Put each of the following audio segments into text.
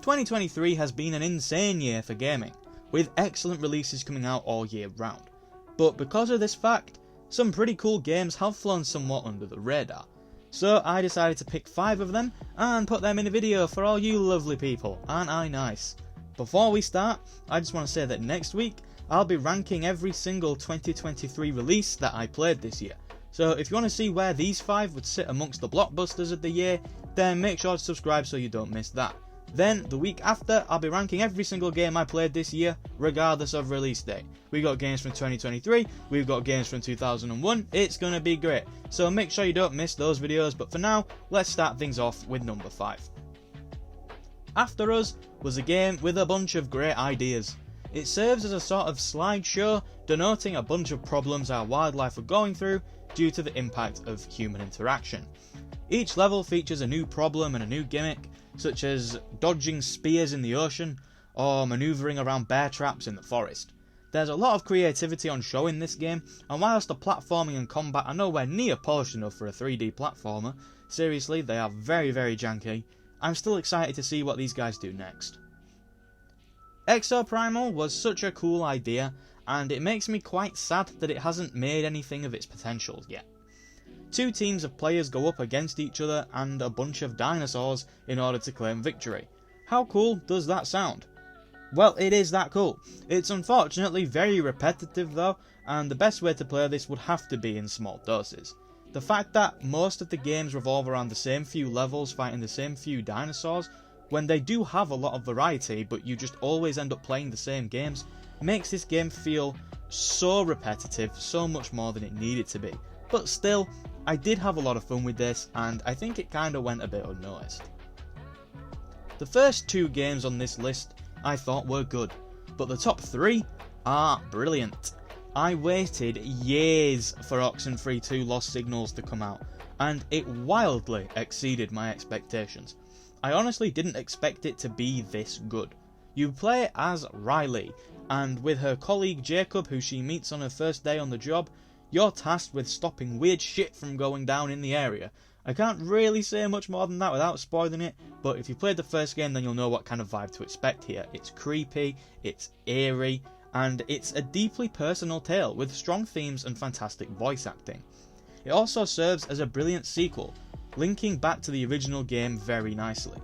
2023 has been an insane year for gaming, with excellent releases coming out all year round. But because of this fact, some pretty cool games have flown somewhat under the radar. So I decided to pick 5 of them and put them in a video for all you lovely people. Aren't I nice? Before we start, I just want to say that next week I'll be ranking every single 2023 release that I played this year. So if you want to see where these 5 would sit amongst the blockbusters of the year, then make sure to subscribe so you don't miss that. Then, the week after, I'll be ranking every single game I played this year, regardless of release date. We got games from 2023, we've got games from 2001, it's gonna be great. So make sure you don't miss those videos, but for now, let's start things off with number 5. After Us was a game with a bunch of great ideas. It serves as a sort of slideshow, denoting a bunch of problems our wildlife are going through due to the impact of human interaction. Each level features a new problem and a new gimmick, such as dodging spears in the ocean, or manoeuvring around bear traps in the forest. There's a lot of creativity on show in this game, and whilst the platforming and combat are nowhere near polished enough for a 3D platformer, seriously, they are very janky, I'm still excited to see what these guys do next. Exoprimal was such a cool idea, and it makes me quite sad that it hasn't made anything of its potential yet. 2 teams of players go up against each other and a bunch of dinosaurs in order to claim victory. How cool does that sound? Well, it is that cool. It's unfortunately very repetitive though, and the best way to play this would have to be in small doses. The fact that most of the games revolve around the same few levels fighting the same few dinosaurs, when they do have a lot of variety but you just always end up playing the same games, makes this game feel so repetitive, so much more than it needed to be. But still, I did have a lot of fun with this, and I think it kinda went a bit unnoticed. The first 2 games on this list I thought were good, but the top 3 are brilliant. I waited years for Oxenfree 2 Lost Signals to come out, and it wildly exceeded my expectations. I honestly didn't expect it to be this good. You play as Riley, and with her colleague Jacob, who she meets on her first day on the job, you're tasked with stopping weird shit from going down in the area. I can't really say much more than that without spoiling it, but if you played the first game then you'll know what kind of vibe to expect here. It's creepy, it's eerie, and it's a deeply personal tale with strong themes and fantastic voice acting. It also serves as a brilliant sequel, linking back to the original game very nicely.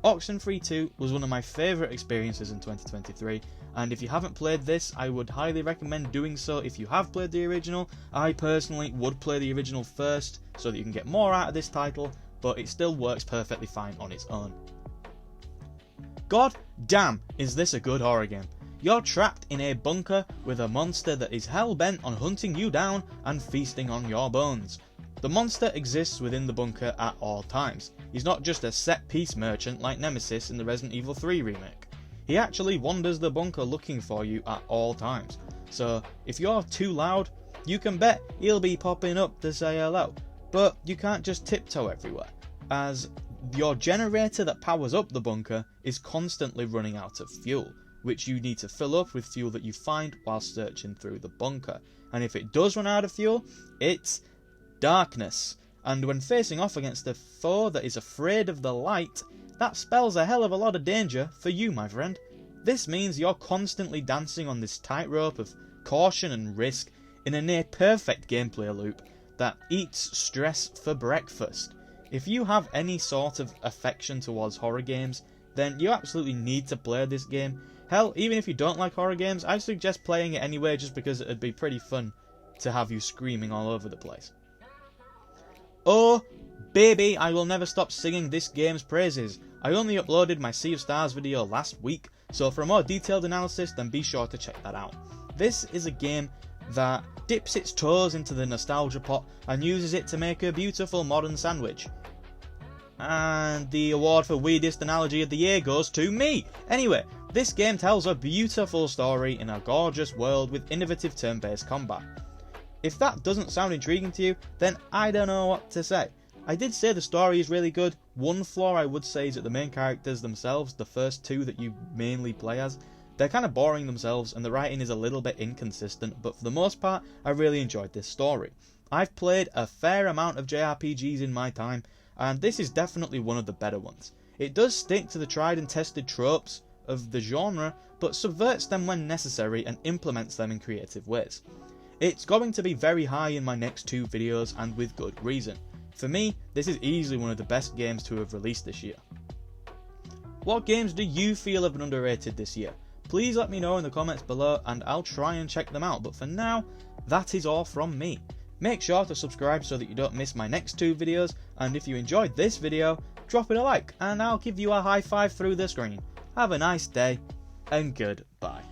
Oxenfree 2 was one of my favourite experiences in 2023, and if you haven't played this, I would highly recommend doing so if you have played the original. I personally would play the original first, so that you can get more out of this title, but it still works perfectly fine on its own. God damn, is this a good horror game. You're trapped in a bunker with a monster that is hell-bent on hunting you down and feasting on your bones. The monster exists within the bunker at all times. He's not just a set-piece merchant like Nemesis in the Resident Evil 3 remake. He actually wanders the bunker looking for you at all times. So if you're too loud, you can bet he'll be popping up to say hello. But you can't just tiptoe everywhere, as your generator that powers up the bunker is constantly running out of fuel, which you need to fill up with fuel that you find while searching through the bunker. And if it does run out of fuel, it's darkness, and when facing off against a foe that is afraid of the light, that spells a hell of a lot of danger for you, my friend. This means you're constantly dancing on this tightrope of caution and risk in a near perfect gameplay loop that eats stress for breakfast. If you have any sort of affection towards horror games, then you absolutely need to play this game. Hell, even if you don't like horror games, I suggest playing it anyway just because it'd be pretty fun to have you screaming all over the place. Oh baby, I will never stop singing this game's praises. I only uploaded my Sea of Stars video last week, so for a more detailed analysis then be sure to check that out. This is a game that dips its toes into the nostalgia pot and uses it to make a beautiful modern sandwich. And the award for weirdest analogy of the year goes to me! Anyway, this game tells a beautiful story in a gorgeous world with innovative turn-based combat. If that doesn't sound intriguing to you, then I don't know what to say. I did say the story is really good. One flaw I would say is that the main characters themselves, the first 2 that you mainly play as, they're kind of boring themselves and the writing is a little bit inconsistent, but for the most part, I really enjoyed this story. I've played a fair amount of JRPGs in my time, and this is definitely one of the better ones. It does stick to the tried and tested tropes of the genre, but subverts them when necessary and implements them in creative ways. It's going to be very high in my next 2 videos, and with good reason. For me, this is easily one of the best games to have released this year. What games do you feel have been underrated this year? Please let me know in the comments below and I'll try and check them out, but for now, that is all from me. Make sure to subscribe so that you don't miss my next 2 videos, and if you enjoyed this video, drop it a like and I'll give you a high five through the screen. Have a nice day and goodbye.